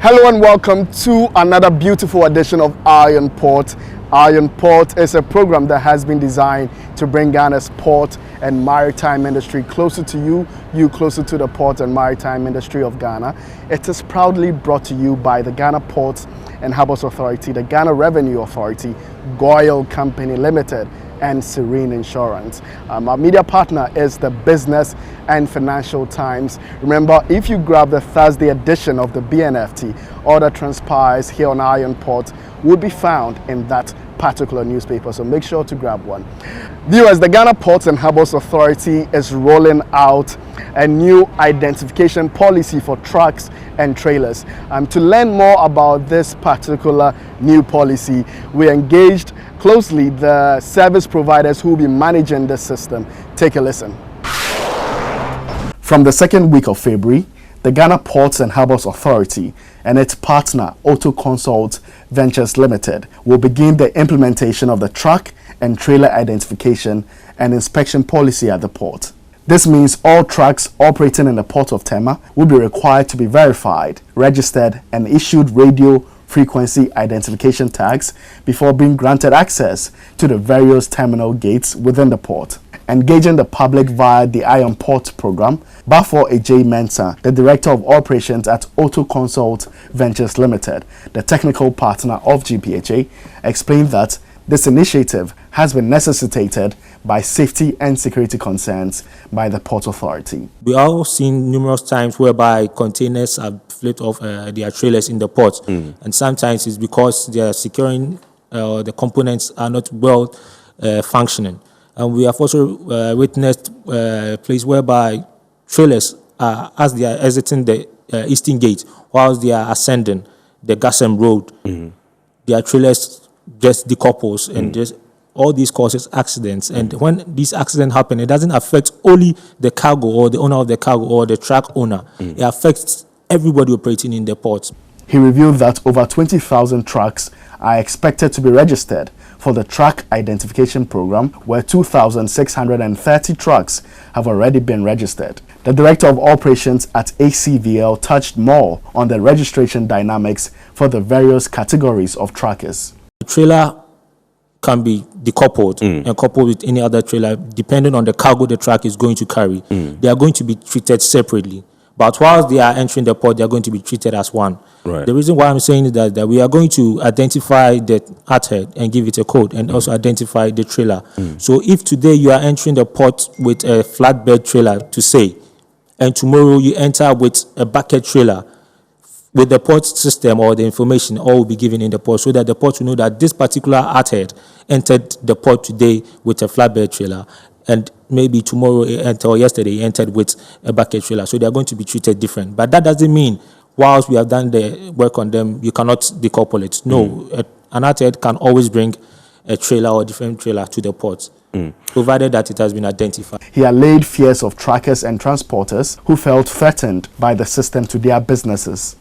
Hello and welcome to another beautiful edition of Iron Port. Iron Port is a program that has been designed to bring Ghana's port and maritime industry closer to you closer to the port and maritime industry of Ghana. It is proudly brought to you by the Ghana Ports and Harbours Authority, the Ghana Revenue Authority, Goyle Company Limited, and Serene Insurance. Our media partner is the Business and Financial Times. Remember, if you grab the Thursday edition of the BNFT, all that transpires here on Iron Port will be found in that particular newspaper, so make sure to grab one. Viewers, the Ghana Ports and Harbours Authority is rolling out a new identification policy for trucks and trailers. To learn more about this particular new policy, we engaged closely the service providers who will be managing the system. Take a listen. From the second week of February, the Ghana Ports and Harbours Authority and its partner, Auto Consult Ventures Limited, will begin the implementation of the truck and trailer identification and inspection policy at the port. This means all trucks operating in the port of Tema will be required to be verified, registered, and issued radio frequency identification tags before being granted access to the various terminal gates within the port. Engaging the public via the Iron Port program, Bafo J. Mensah, the Director of Operations at Auto Consult Ventures Limited, the technical partner of GPHA, explained that this initiative has been necessitated by safety and security concerns by the Port Authority. We are all seen numerous times whereby containers are flipped off their trailers in the port, and sometimes it's because they are securing the components are not well functioning. And we have also witnessed a place whereby trailers, as they are exiting the eastern gate, whilst they are ascending the Gassam Road, their trailers just decouples and just all these causes accidents. And when these accidents happen, it doesn't affect only the cargo or the owner of the cargo or the truck owner. It affects everybody operating in the port. He revealed that over 20,000 trucks are expected to be registered for the truck identification program, where 2,630 trucks have already been registered. The Director of Operations at ACVL touched more on the registration dynamics for the various categories of truckers. The trailer can be decoupled and coupled with any other trailer depending on the cargo the truck is going to carry. They are going to be treated separately. But whilst they are entering the port, they are going to be treated as one. Right. The reason why I'm saying is that we are going to identify the arthead and give it a code, and also identify the trailer. So if today you are entering the port with a flatbed trailer to say, and tomorrow you enter with a bucket trailer, with the port system or the information all will be given in the port, so that the port will know that this particular arthead entered the port today with a flatbed trailer, and maybe tomorrow or yesterday entered with a bucket trailer. So they are going to be treated different. But that doesn't mean whilst we have done the work on them, you cannot decouple it. No, an arthead can always bring a trailer or different trailer to the port, provided that it has been identified. He allayed fears of truckers and transporters who felt threatened by the system to their businesses.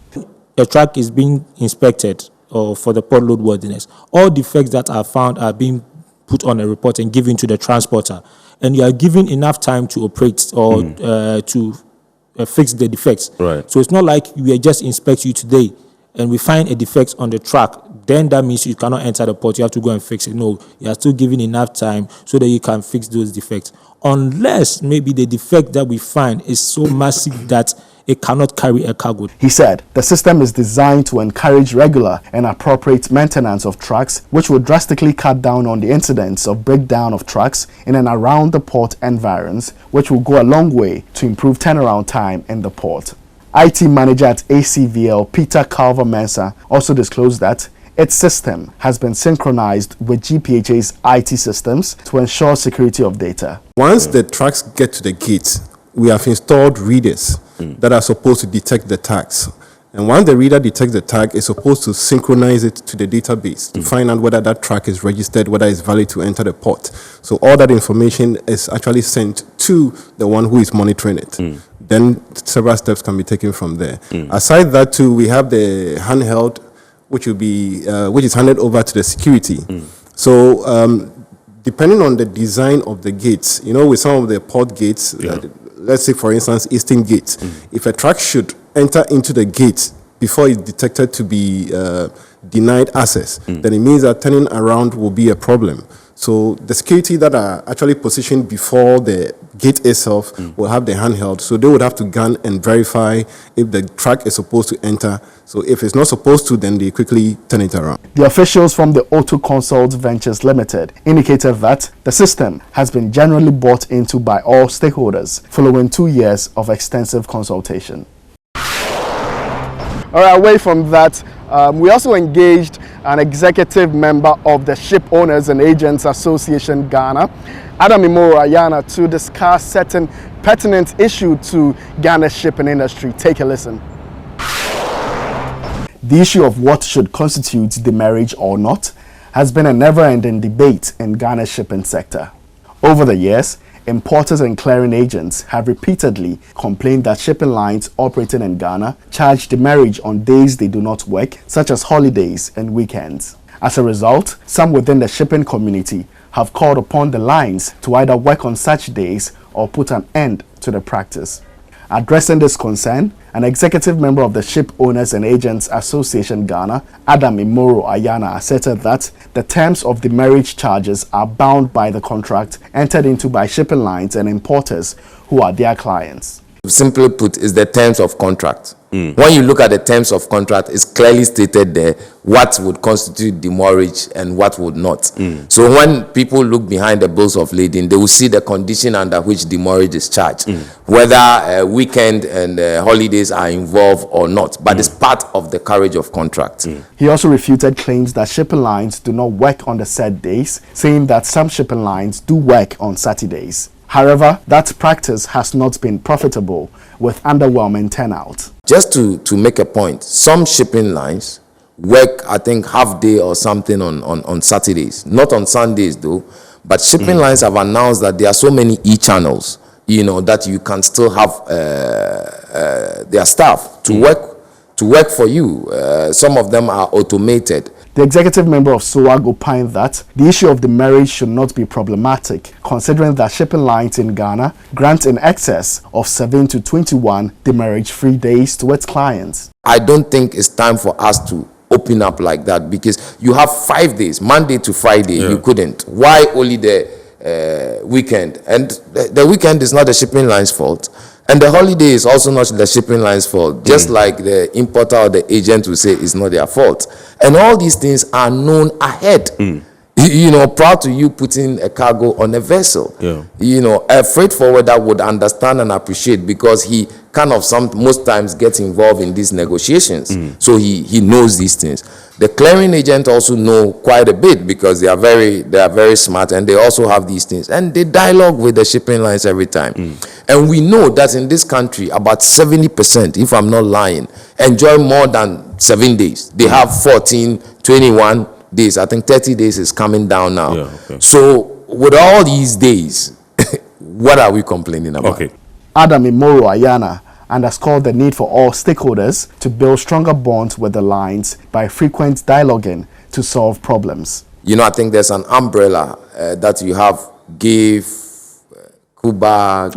A truck is being inspected for the port load worthiness. All defects that are found are being put on a report and given to the transporter. And you are given enough time to operate or to fix the defects. Right. So it's not like we just inspect you today and we find a defect on the truck, then that means you cannot enter the port, you have to go and fix it. No, you are still given enough time so that you can fix those defects. Unless maybe the defect that we find is so massive that it cannot carry a cargo. He said the system is designed to encourage regular and appropriate maintenance of trucks, which will drastically cut down on the incidents of breakdown of trucks in and around the port environs, which will go a long way to improve turnaround time in the port. IT manager at ACVL, Peter Calver-Mensah, also disclosed that its system has been synchronized with GPHA's IT systems to ensure security of data. Once the trucks get to the gate, we have installed readers that are supposed to detect the tags. And once the reader detects the tag, it's supposed to synchronize it to the database to find out whether that truck is registered, whether it's valid to enter the port. So all that information is actually sent to the one who is monitoring it. Then several steps can be taken from there. Aside that too, we have the handheld, which will be which is handed over to the security. So depending on the design of the gates, you know, with some of the port gates, let's say for instance Eastern Gate, if a truck should enter into the gate before it's detected to be denied access, then it means that turning around will be a problem. So the security that are actually positioned before the gate itself will have the handheld. So they would have to scan and verify if the truck is supposed to enter. So if it's not supposed to, then they quickly turn it around. The officials from the Auto Consult Ventures Limited indicated that the system has been generally bought into by all stakeholders following 2 years of extensive consultation. All right, away from that, we also engaged an executive member of the Ship Owners and Agents Association Ghana, Ayana, to discuss certain pertinent issues to Ghana's shipping industry. Take a listen. The issue of what should constitute demurrage or not has been a never-ending debate in Ghana's shipping sector. Over the years, importers and clearing agents have repeatedly complained that shipping lines operating in Ghana charge demurrage on days they do not work, such as holidays and weekends. As a result, some within the shipping community have called upon the lines to either work on such days or put an end to the practice. Addressing this concern, an executive member of the Ship Owners and Agents Association Ghana, Ayana, asserted that the terms of the demurrage charges are bound by the contract entered into by shipping lines and importers who are their clients. Simply put, is the terms of contract. When you look at the terms of contract, it's clearly stated there what would constitute demurrage and what would not. So when people look behind the bills of lading, they will see the condition under which demurrage is charged, whether weekend and holidays are involved or not. But it's part of the carriage of contract. He also refuted claims that shipping lines do not work on the set days, saying that some shipping lines do work on Saturdays. However, that practice has not been profitable, with underwhelming turnout. Just to make a point, some shipping lines work, I think, half day or something on Saturdays. Not on Sundays, though. But shipping lines have announced that there are so many e-channels, that you can still have their staff to work for you. Some of them are automated. The executive member of SOAAG opined that the issue of demurrage should not be problematic, considering that shipping lines in Ghana grant in excess of 7 to 21 demurrage-free days to its clients. I don't think it's time for us to open up like that, because you have 5 days, Monday to Friday, you couldn't. Why only the weekend? And the weekend is not the shipping line's fault. And the holiday is also not the shipping line's fault, just like the importer or the agent will say it's not their fault. And all these things are known ahead. Prior to you putting a cargo on a vessel. A freight forwarder would understand and appreciate, because he kind of most times gets involved in these negotiations. So he knows these things. The clearing agent also know quite a bit, because they are very smart, and they also have these things, and they dialogue with the shipping lines every time. And we know that in this country, about 70%, if I'm not lying, enjoy more than 7 days. They have 14, 21 days. I think 30 days is coming down now. So with all these days, what are we complaining about? Ayana underscored the need for all stakeholders to build stronger bonds with the lines by frequent dialoguing to solve problems. I think there's an umbrella that you have, give, Kuba,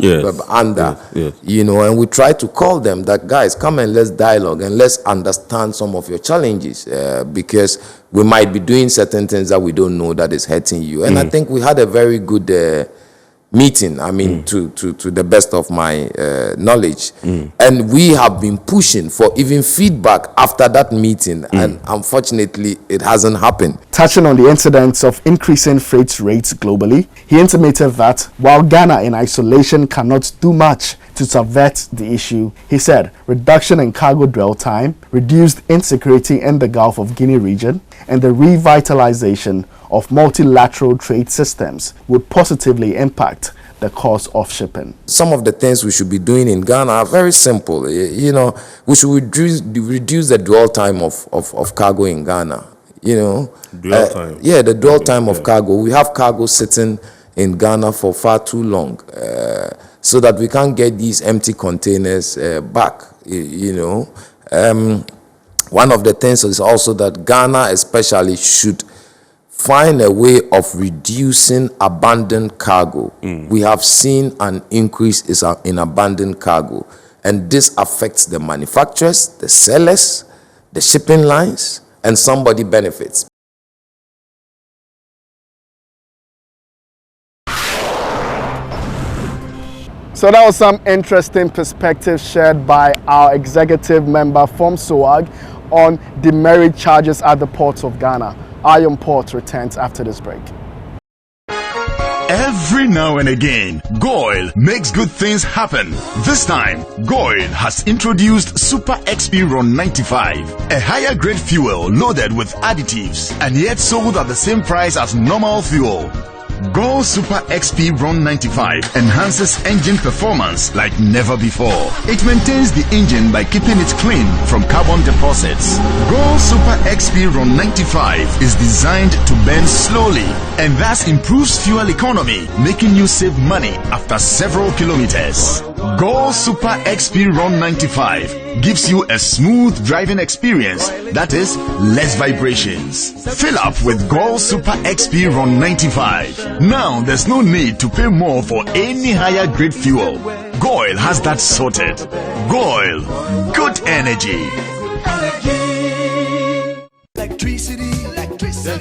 under, and we try to call them that, guys, come and let's dialogue and let's understand some of your challenges, because we might be doing certain things that we don't know that is hurting you. And I think we had a very good meeting, I mean, to the best of my knowledge. And we have been pushing for even feedback after that meeting, and unfortunately, it hasn't happened. Touching on the incidents of increasing freight rates globally, he intimated that while Ghana in isolation cannot do much to subvert the issue, he said reduction in cargo dwell time, reduced insecurity in the Gulf of Guinea region, and the revitalization of multilateral trade systems would positively impact the cost of shipping. Some of the things we should be doing in Ghana are very simple. We should reduce the dwell time of cargo in Ghana. Dwell time. The dwell time of cargo. We have cargo sitting in Ghana for far too long, so that we can't get these empty containers back. One of the things is also that Ghana especially should find a way of reducing abandoned cargo. We have seen an increase in abandoned cargo, and this affects the manufacturers, the sellers, the shipping lines, and somebody benefits. So that was some interesting perspectives shared by our executive member from SOAAG on demerit charges at the ports of Ghana. Iron Port returns after this break. Every now and again, Goil makes good things happen. This time, Goil has introduced Super XP Ron 95, a higher grade fuel loaded with additives and yet sold at the same price as normal fuel. Goil Super XP Ron 95 enhances engine performance like never before. It maintains the engine by keeping it clean from carbon deposits. Goil Super XP Ron 95 is designed to burn slowly and thus improves fuel economy, making you save money after several kilometers. Goil Super XP Ron 95 gives you a smooth driving experience, that is, less vibrations. Fill up with Goil Super XP Ron 95. Now there's no need to pay more for any higher grade fuel. Goil has that sorted. Goil, good energy. Electricity,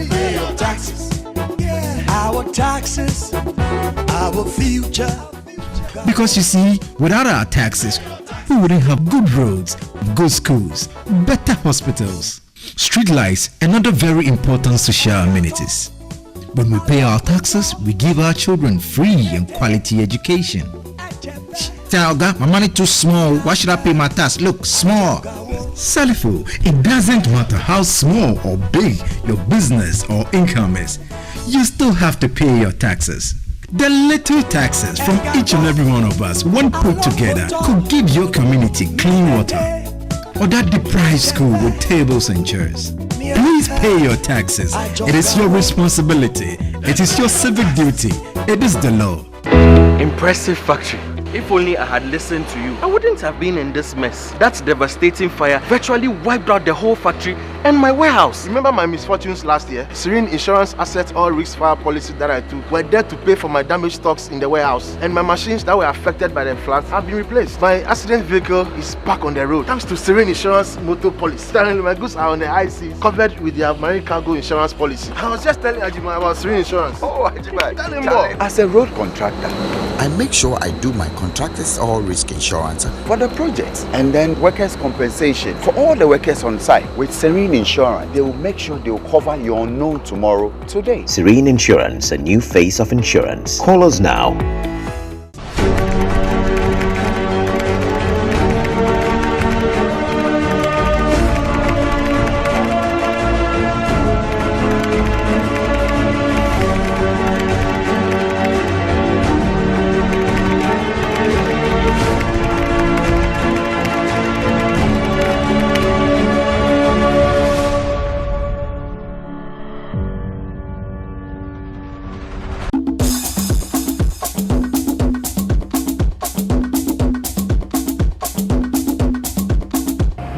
pay your taxes. Yeah. Our taxes, our future. Because you see, without our taxes, we wouldn't have good roads, good schools, better hospitals, street lights, and other very important social amenities. When we pay our taxes, we give our children free and quality education. Talga, my money too small. Why should I pay my tax? Look, small. Salifo, it doesn't matter how small or big your business or income is. You still have to pay your taxes. The little taxes from each and every one of us, when put together, could give your community clean water or that deprived school with tables and chairs. Please pay your taxes. It is your responsibility. It is your civic duty. It is the law. Impressive factory. If only I had listened to you, I wouldn't have been in this mess. That devastating fire virtually wiped out the whole factory and my warehouse. Remember my misfortunes last year? Serene Insurance Asset All Risk Fire policy that I took were there to pay for my damaged stocks in the warehouse, and my machines that were affected by the floods have been replaced. My accident vehicle is back on the road thanks to Serene Insurance motor policy. Currently, my goods are on the high seas covered with their marine cargo insurance policy. I was just telling Ajima about Serene Insurance. Oh, Ajima, tell him more. As a road contractor, I make sure I do my contractors all risk insurance for the projects and then workers' compensation for all the workers on site. With Serene Insurance, they will make sure they will cover your unknown tomorrow today. Serene Insurance, a new face of insurance. Call us now.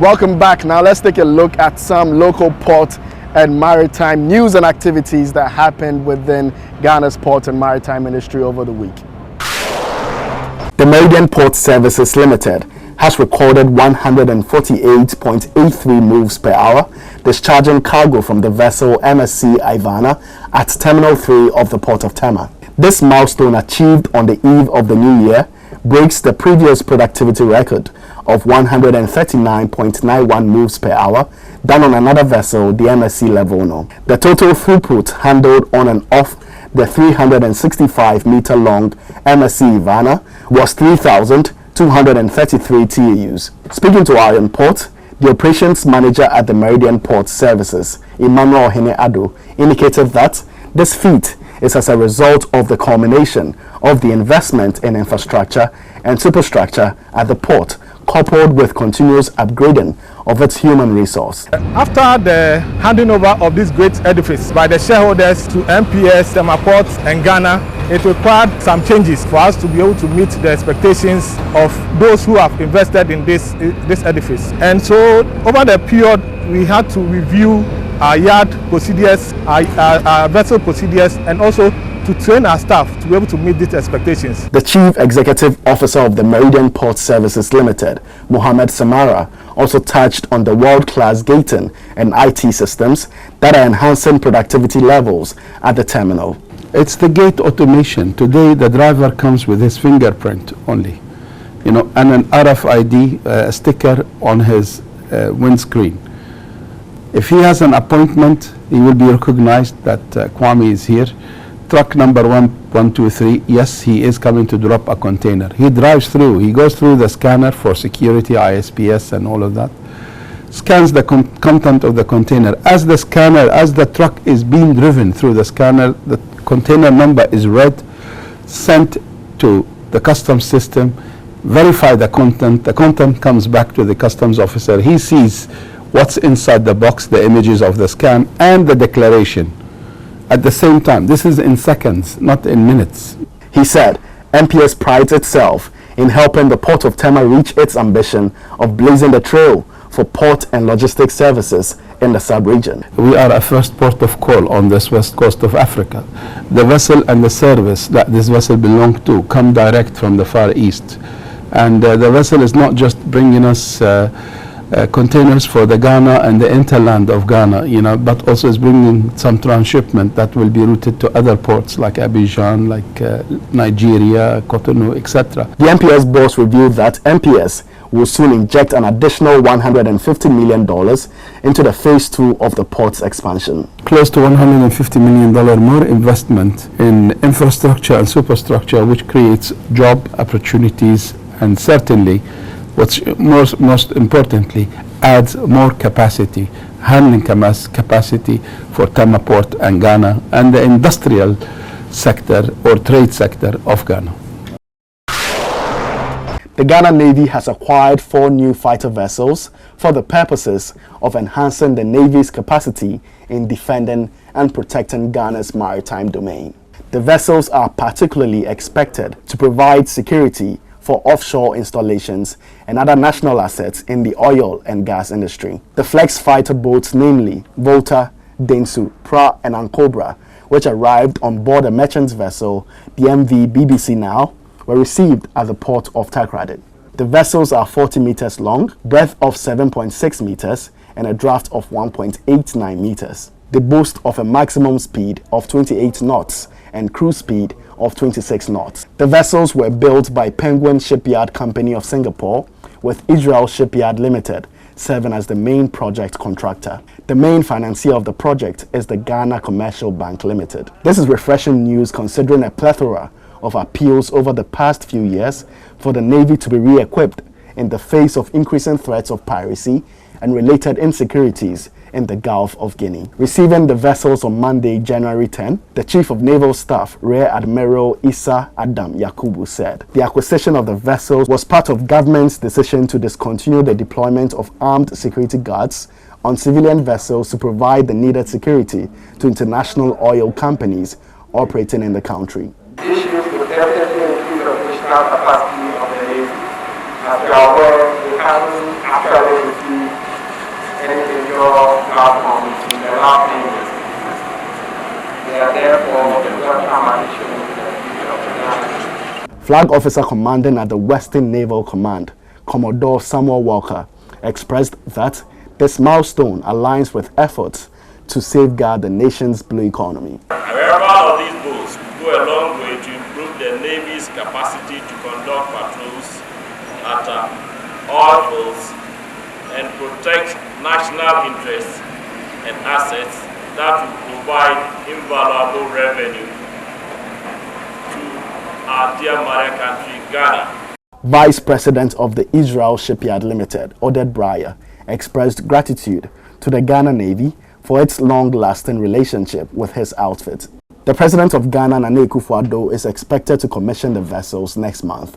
Welcome back. Now let's take a look at some local port and maritime news and activities that happened within Ghana's port and maritime industry over the week. The Meridian Port Services Limited has recorded 148.83 moves per hour, discharging cargo from the vessel MSC IVANA at Terminal 3 of the Port of Tema. This milestone, achieved on the eve of the new year, breaks the previous productivity record of 139.91 moves per hour done on another vessel, the MSC Levono. The total throughput handled on and off the 365-meter long MSC Ivana was 3,233 TEUs. Speaking to Iron Port, the operations manager at the Meridian Port Services, Emmanuel Hene Ado, indicated that this feat is as a result of the culmination of the investment in infrastructure and superstructure at the port, coupled with continuous upgrading of its human resource. After the handing over of this great edifice by the shareholders to MPS, Tema Port and Ghana, it required some changes for us to be able to meet the expectations of those who have invested in this edifice. And so over the period, we had to review our yard procedures, our vessel procedures, and also to to train our staff to be able to meet these expectations. The Chief Executive Officer of the Meridian Port Services Limited, Mohammed Samara, also touched on the world-class gating and IT systems that are enhancing productivity levels at the terminal. It's the gate automation. Today, the driver comes with his fingerprint only, and an RFID sticker on his windscreen. If he has an appointment, he will be recognized that Kwame is here. Truck number 123, yes, he is coming to drop a container. He drives through, he goes through the scanner for security, ISPS and all of that, scans the content of the container. As the truck is being driven through the scanner, the container number is read, sent to the customs system, verify the content comes back to the customs officer. He sees what's inside the box, the images of the scan, and the declaration. At the same time, this is in seconds, not in minutes. He said MPS prides itself in helping the Port of Tema reach its ambition of blazing the trail for port and logistics services in the sub-region. We are a first port of call on this west coast of Africa. The vessel and the service that this vessel belongs to come direct from the Far East. And the vessel is not just bringing us containers for the Ghana and the hinterland of Ghana, but also is bringing some transshipment that will be routed to other ports like Abidjan, like Nigeria, Cotonou, etc. The MPS boss revealed that MPS will soon inject an additional $150 million into the phase 2 of the port's expansion. Close to $150 million more investment in infrastructure and superstructure, which creates job opportunities, and certainly, what's most importantly, adds more capacity, handling capacity for Tema Port and Ghana and the industrial sector or trade sector of Ghana. The Ghana Navy has acquired 4 new fighter vessels for the purposes of enhancing the Navy's capacity in defending and protecting Ghana's maritime domain. The vessels are particularly expected to provide security for offshore installations and other national assets in the oil and gas industry. The flex fighter boats, namely Volta, Densu, Pra and Ancobra, which arrived on board a merchant vessel, the MV BBC Now, were received at the port of Takoradi. The vessels are 40 meters long, breadth of 7.6 meters, and a draft of 1.89 meters. They boast of a maximum speed of 28 knots and cruise speed of 26 knots. The vessels were built by Penguin Shipyard Company of Singapore, with Israel Shipyard Limited serving as the main project contractor. The main financier of the project is the Ghana Commercial Bank Limited. This is refreshing news considering a plethora of appeals over the past few years for the Navy to be re-equipped in the face of increasing threats of piracy and related insecurities in the Gulf of Guinea. Receiving the vessels on Monday, January 10, the Chief of Naval Staff, Rear Admiral Issa Adam Yakubu, said the acquisition of the vessels was part of government's decision to discontinue the deployment of armed security guards on civilian vessels to provide the needed security to international oil companies operating in the country. Issues will definitely increase operational capacity of the Navy. As you are aware, we haven't actually received any major platforms in the last 10 years. They are therefore a welcome addition to the future of the Navy. Flag Officer Commanding at the Western Naval Command, Commodore Samuel Walker, expressed that this milestone aligns with efforts to safeguard the nation's blue economy. However, all of these boats go a long way to improve the Navy's capacity to conduct patrols at oil fields and protect national interests and assets that will provide invaluable revenue to our dear mother country, Ghana. Vice President of the Israel Shipyard Limited, Oded Breyer, expressed gratitude to the Ghana Navy for its long-lasting relationship with his outfit. The President of Ghana, Nana Akufo-Addo, is expected to commission the vessels next month.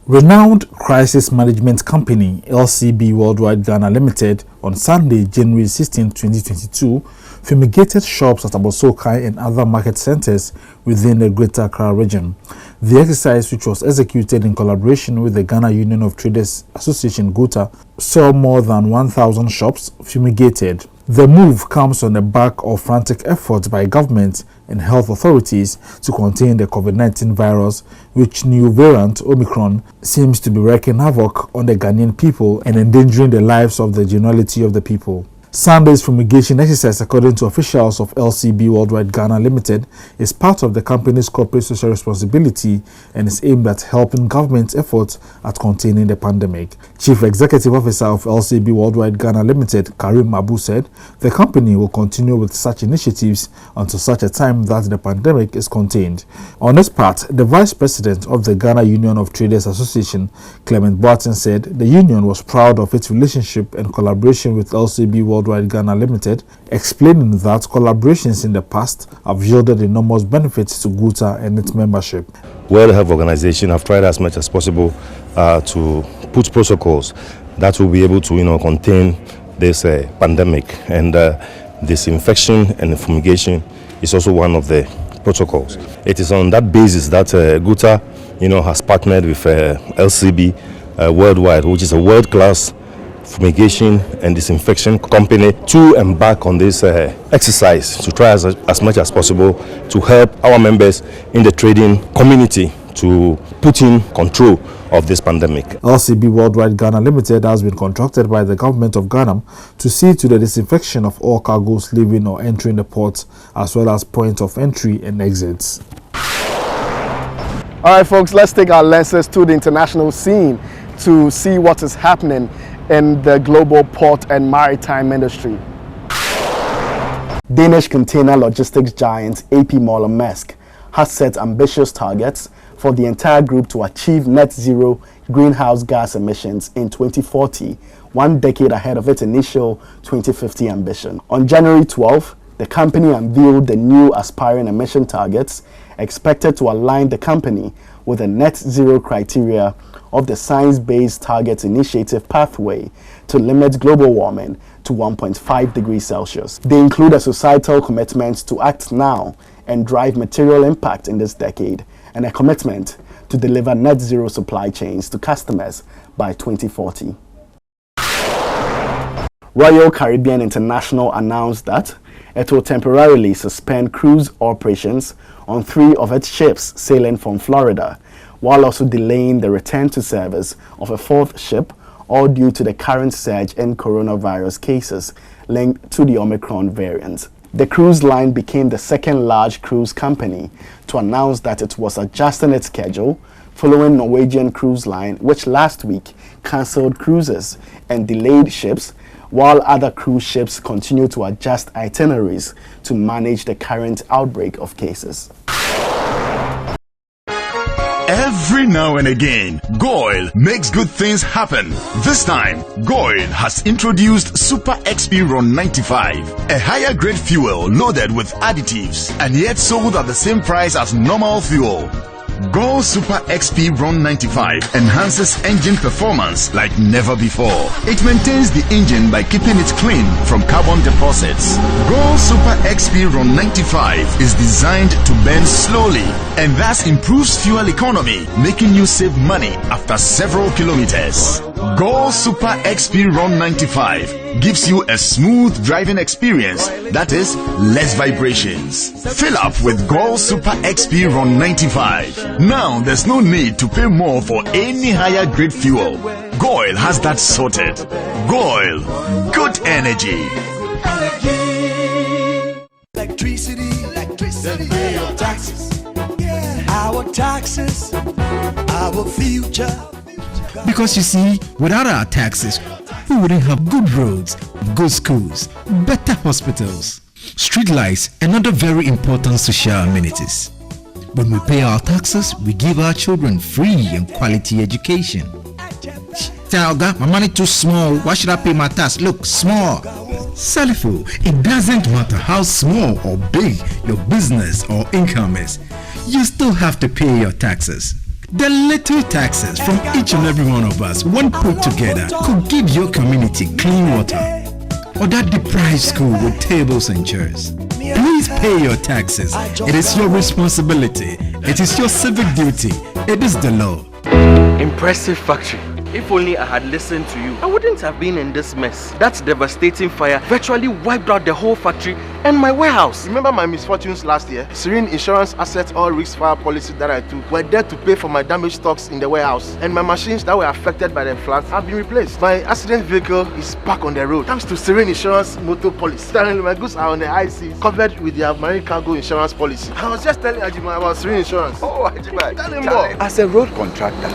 Renowned crisis management company LCB Worldwide Ghana Limited on Sunday, January 16, 2022, fumigated shops at ABOSSEY and other market centers within the Greater Accra region. The exercise, which was executed in collaboration with the Ghana Union of Traders Association (GOTA), saw more than 1,000 shops fumigated. The move comes on the back of frantic efforts by government and health authorities to contain the COVID-19 virus, which new variant Omicron seems to be wreaking havoc on the Ghanaian people and endangering the lives of the generality of the people. Sunday's fumigation exercise, according to officials of LCB Worldwide Ghana Limited, is part of the company's corporate social responsibility and is aimed at helping government's efforts at containing the pandemic. Chief Executive Officer of LCB Worldwide Ghana Limited, Karim Abu, said the company will continue with such initiatives until such a time that the pandemic is contained. On this part, the Vice President of the Ghana Union of Traders Association, Clement Boateng, said the union was proud of its relationship and collaboration with LCB Worldwide Ghana Limited, explaining that collaborations in the past have yielded enormous benefits to GUTA and its membership. World Health Organization have tried as much as possible to put protocols that will be able to contain this pandemic, and disinfection and fumigation is also one of the protocols. It is on that basis that GUTA has partnered with LCB Worldwide, which is a world-class fumigation and disinfection company, to embark on this exercise to try as much as possible to help our members in the trading community to put in control of this pandemic. LCB Worldwide Ghana Limited has been contracted by the government of Ghana to see to the disinfection of all cargoes leaving or entering the port, as well as points of entry and exits. All right, folks, let's take our lenses to the international scene to see what is happening in the global port and maritime industry. Danish container logistics giant A.P. Moller Maersk has set ambitious targets for the entire group to achieve net zero greenhouse gas emissions in 2040, 1 decade ahead of its initial 2050 ambition. On January 12, the company unveiled the new aspiring emission targets, expected to align the company with the net zero criteria of the Science-Based Targets Initiative pathway to limit global warming to 1.5 degrees Celsius. They include a societal commitment to act now and drive material impact in this decade, and a commitment to deliver net zero supply chains to customers by 2040. Royal Caribbean International announced that it will temporarily suspend cruise operations on 3 of its ships sailing from Florida, while also delaying the return to service of a 4th ship, all due to the current surge in coronavirus cases linked to the Omicron variant. The cruise line became the second large cruise company to announce that it was adjusting its schedule, following Norwegian Cruise Line, which last week cancelled cruises and delayed ships, while other cruise ships continue to adjust itineraries to manage the current outbreak of cases. Every now and again, Goil makes good things happen. This time, Goil has introduced Super XP Ron 95, a higher grade fuel loaded with additives and yet sold at the same price as normal fuel. Goil Super XP Ron 95 enhances engine performance like never before. It maintains the engine by keeping it clean from carbon deposits. Goil Super XP Ron 95 is designed to burn slowly and thus improves fuel economy, making you save money after several kilometers. Goil Super XP Ron 95 gives you a smooth driving experience, that is, less vibrations. Fill up with Goil Super XP Ron 95. Now there's no need to pay more for any higher grade fuel. Goil has that sorted. Goil, good energy. Electricity, then pay your taxes. Our taxes, our future. Because you see, without our taxes, we wouldn't have good roads, good schools, better hospitals, street lights, and other very important social amenities. When we pay our taxes, we give our children free and quality education. Talga, my money too small. Why should I pay my tax? Look, small. Salifo, it doesn't matter how small or big your business or income is. You still have to pay your taxes. The little taxes from each and every one of us, when put together, could give your community clean water or that deprived school with tables and chairs. Please pay your taxes. It is your responsibility. It is your civic duty. It is the law. Impressive factory. If only I had listened to you, I wouldn't have been in this mess. That devastating fire virtually wiped out the whole factory and my warehouse. Remember my misfortunes last year? Serene Insurance Asset All Risk Fire policy that I took were there to pay for my damaged stocks in the warehouse, and my machines that were affected by the floods have been replaced. My accident vehicle is back on the road thanks to Serene Insurance motor policy. Currently, my goods are on the IC covered with their marine cargo insurance policy. I was just telling Ajima about Serene Insurance. Oh, Ajima, tell him more. As a road contractor,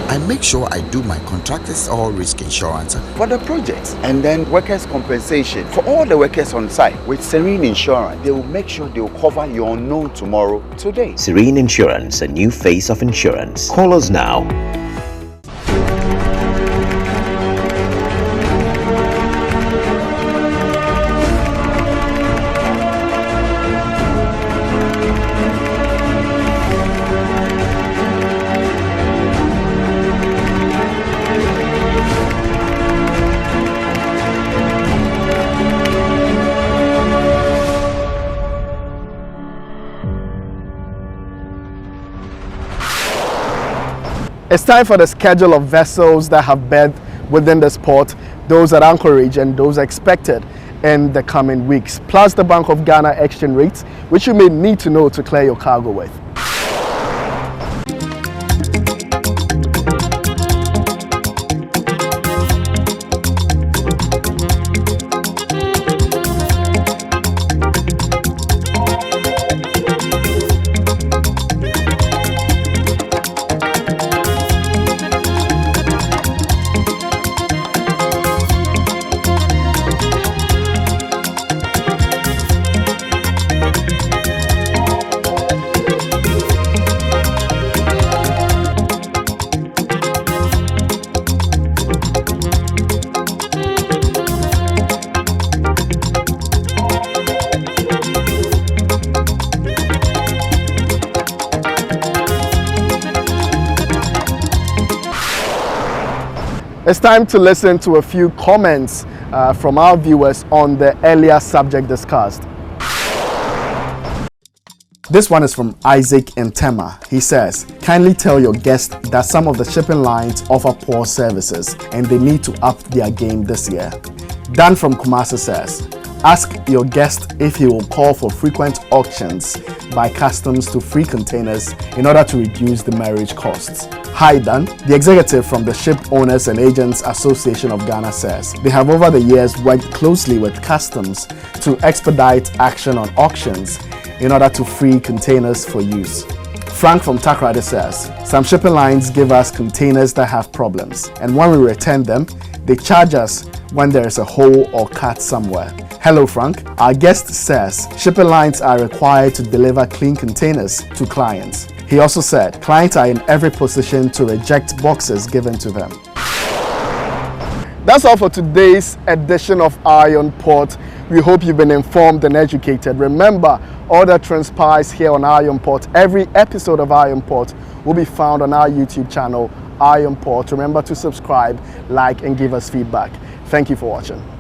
I make sure I do my contractors all risk insurance for the projects, and then workers' compensation for all the workers on site. With Serene Insurance, they will make sure they will cover your unknown tomorrow today. Serene Insurance, a new face of insurance. Call us now. It's time for the schedule of vessels that have berthed within this port, those at anchorage and those expected in the coming weeks, plus the Bank of Ghana exchange rates, which you may need to know to clear your cargo with. It's time to listen to a few comments from our viewers on the earlier subject discussed. This one is from Isaac in Tema. He says, kindly tell your guest that some of the shipping lines offer poor services and they need to up their game this year. Dan from Kumasi says, ask your guest if he will call for frequent auctions by customs to free containers in order to reduce the marriage costs. Hi Dan, the executive from the Ship Owners and Agents Association of Ghana says they have over the years worked closely with customs to expedite action on auctions in order to free containers for use. Frank from Takrady says some shipping lines give us containers that have problems, and when we return them, they charge us when there is a hole or cut somewhere. Hello Frank, our guest says shipping lines are required to deliver clean containers to clients. He also said clients are in every position to reject boxes given to them. That's all for today's edition of Iron Port. We hope you've been informed and educated. Remember, all that transpires here on Iron Port, every episode of Iron Port will be found on our YouTube channel, Iron Port. Remember to subscribe, like, and give us feedback. Thank you for watching.